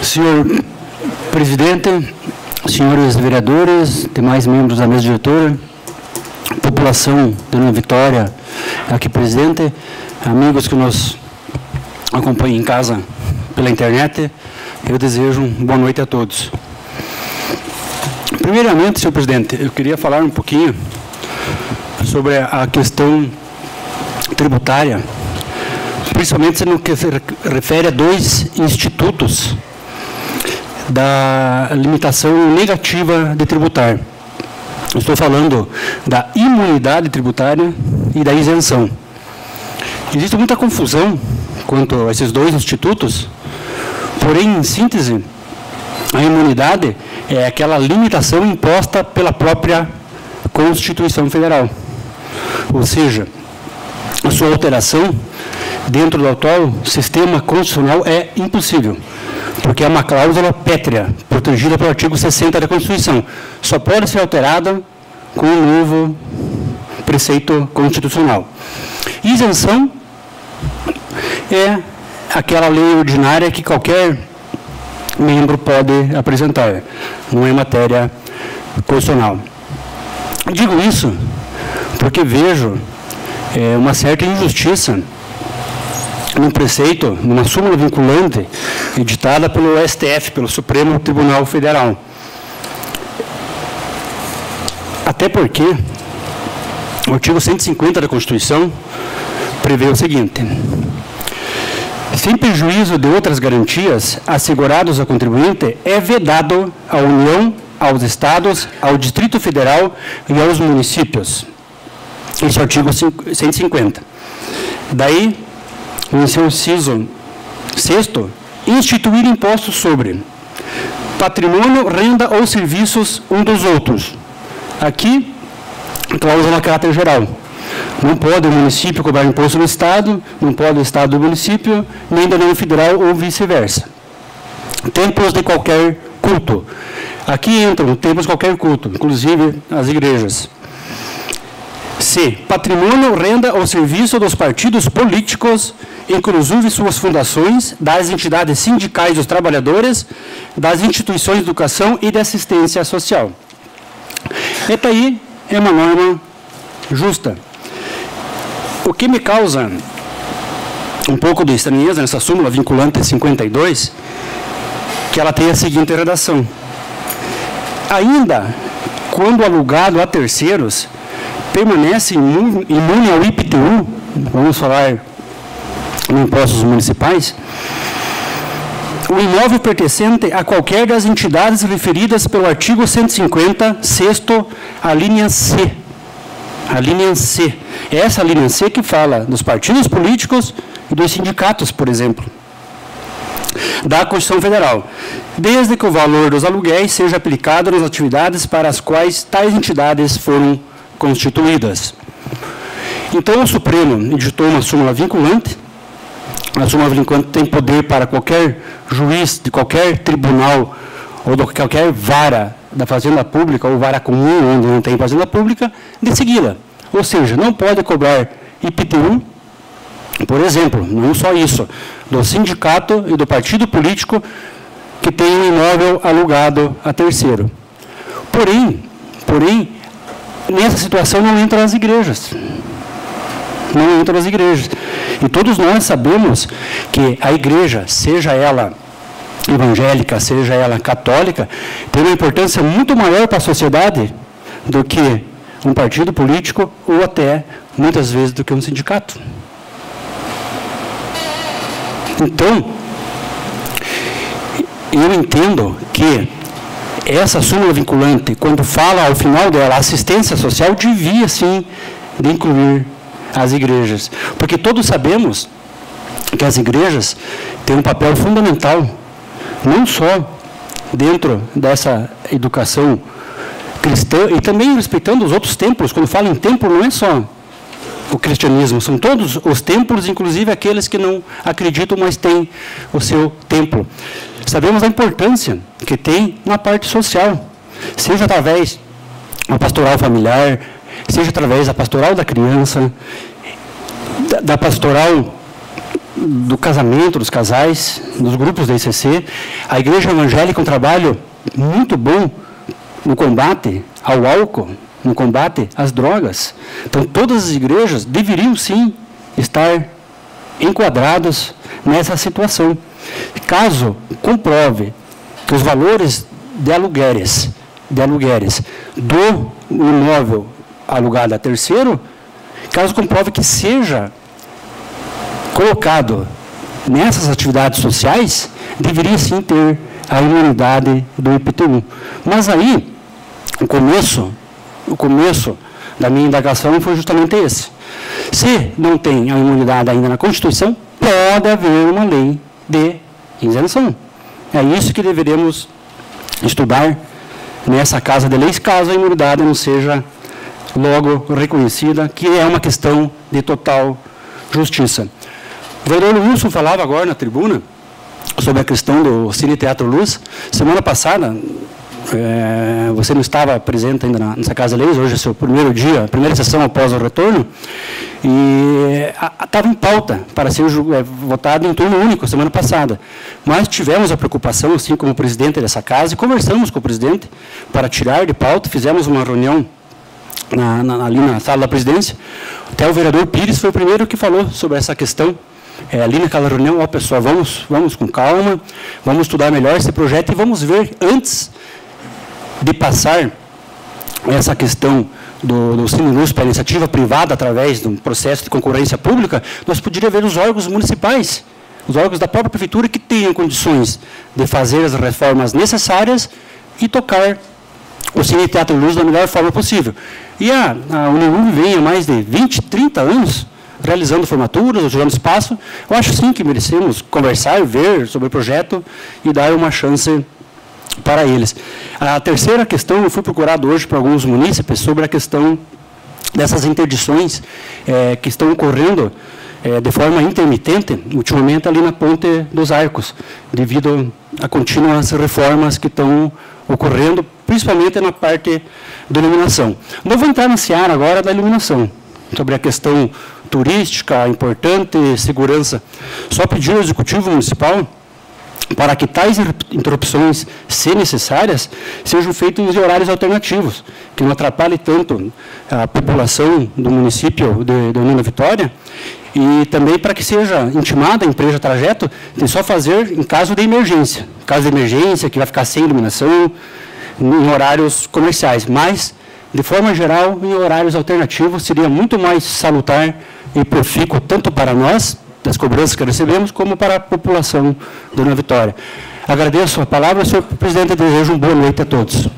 Senhor presidente, senhores vereadores, demais membros da mesa diretora, população de Nova Vitória aqui presente, amigos que nos acompanham em casa pela internet, eu desejo boa noite a todos. Primeiramente, senhor presidente, eu queria falar um pouquinho sobre a questão tributária, principalmente no que se refere a dois institutos da limitação negativa de tributar. Estou falando da imunidade tributária e da isenção. Existe muita confusão quanto a esses dois institutos, porém, em síntese, a imunidade é aquela limitação imposta pela própria Constituição Federal. Ou seja, a sua alteração dentro do atual sistema constitucional é impossível, porque é uma cláusula pétrea, protegida pelo artigo 60 da Constituição. Só pode ser alterada com um novo preceito constitucional. Isenção é aquela lei ordinária que qualquer membro pode apresentar, não é matéria constitucional. Digo isso porque vejo uma certa injustiça num preceito, numa súmula vinculante, editada pelo STF, pelo Supremo Tribunal Federal. Até porque o artigo 150 da Constituição prevê o seguinte: sem prejuízo de outras garantias asseguradas ao contribuinte, é vedado à União, aos Estados, ao Distrito Federal e aos municípios. Esse é o artigo 150. Daí, no seu inciso 6º, instituir impostos sobre patrimônio, renda ou serviços um dos outros. Aqui, cláusula a caráter geral. Não pode o município cobrar imposto do Estado, não pode o Estado do município, nem da União Federal ou vice-versa. Templos de qualquer culto. Aqui entram templos de qualquer culto, inclusive as igrejas. C. Patrimônio, renda ou serviço dos partidos políticos, inclusive suas fundações, das entidades sindicais dos trabalhadores, das instituições de educação e de assistência social. Esta aí é uma norma justa. O que me causa um pouco de estranheza nessa súmula vinculante 52, que ela tem a seguinte redação: ainda quando alugado a terceiros, permanece imune ao IPTU, vamos falar em impostos municipais, o imóvel pertencente a qualquer das entidades referidas pelo artigo 150, 6º, a linha C. A linha C. É essa linha C que fala dos partidos políticos e dos sindicatos, por exemplo, da Constituição Federal, desde que o valor dos aluguéis seja aplicado nas atividades para as quais tais entidades foram constituídas. Então, o Supremo editou uma súmula vinculante. A súmula vinculante tem poder para qualquer juiz de qualquer tribunal ou de qualquer vara da Fazenda Pública ou vara comum, onde não tem Fazenda Pública, de segui-la. Ou seja, não pode cobrar IPTU, por exemplo, não só isso, do sindicato e do partido político que tem um imóvel alugado a terceiro. Porém, nessa situação não entram as igrejas. Não entram as igrejas. E todos nós sabemos que a igreja, seja ela evangélica, seja ela católica, tem uma importância muito maior para a sociedade do que um partido político ou até, muitas vezes, do que um sindicato. Então, eu entendo que essa súmula vinculante, quando fala ao final dela, assistência social, devia sim de incluir as igrejas. Porque todos sabemos que as igrejas têm um papel fundamental, não só dentro dessa educação cristã, e também respeitando os outros templos. Quando falo em templo, não é só o cristianismo, são todos os templos, inclusive aqueles que não acreditam, mas têm o seu templo. Sabemos a importância que tem na parte social, seja através da pastoral familiar, seja através da pastoral da criança, da pastoral do casamento dos casais, dos grupos da ICC. A Igreja Evangélica um trabalho muito bom no combate ao álcool, no combate às drogas. Então, todas as igrejas deveriam, sim, estar enquadradas nessa situação. Caso comprove que os valores de aluguéis do imóvel alugado a terceiro, caso comprove que seja colocado nessas atividades sociais, deveria sim ter a imunidade do IPTU. Mas aí, o começo da minha indagação foi justamente esse. Se não tem a imunidade ainda na Constituição, pode haver uma lei de isenção. É isso que deveremos estudar nessa Casa de Leis, caso a imunidade não seja logo reconhecida, que é uma questão de total justiça. O vereador Wilson falava agora na tribuna sobre a questão do Cine Teatro Luz. Semana passada, você não estava presente ainda nessa Casa de Leis, hoje é seu primeiro dia, primeira sessão após o retorno, e estava em pauta para ser votado em turno único semana passada. Mas tivemos a preocupação, assim como presidente dessa casa, e conversamos com o presidente para tirar de pauta, fizemos uma reunião ali na sala da presidência. Até o vereador Pires foi o primeiro que falou sobre essa questão. Ali naquela reunião, pessoal, vamos com calma, vamos estudar melhor esse projeto e vamos ver, antes de passar essa questão do Cine Luz para a iniciativa privada, através de um processo de concorrência pública, nós poderíamos ver os órgãos municipais, os órgãos da própria prefeitura que tenham condições de fazer as reformas necessárias e tocar o Cine Teatro Luz da melhor forma possível. E a Unilume vem há mais de 20, 30 anos realizando formaturas, jogando espaço. Eu acho sim que merecemos conversar, ver sobre o projeto e dar uma chance para eles. A terceira questão, eu fui procurado hoje por alguns munícipes sobre a questão dessas interdições que estão ocorrendo de forma intermitente, ultimamente ali na Ponte dos Arcos, devido a contínuas reformas que estão ocorrendo, principalmente na parte da iluminação. Não vou entrar na seara agora da iluminação, sobre a questão turística, importante, segurança. Só pedir ao Executivo Municipal para que tais interrupções, se necessárias, sejam feitas em horários alternativos, que não atrapalhe tanto a população do município de União da Vitória, e também para que seja intimada a empresa trajeto, de só fazer em caso de emergência. Caso de emergência, que vai ficar sem iluminação, em horários comerciais, mas, de forma geral, em horários alternativos, seria muito mais salutar e profícuo, tanto para nós, das cobranças que recebemos, como para a população de União da Vitória. Agradeço a palavra, senhor presidente, e desejo uma boa noite a todos.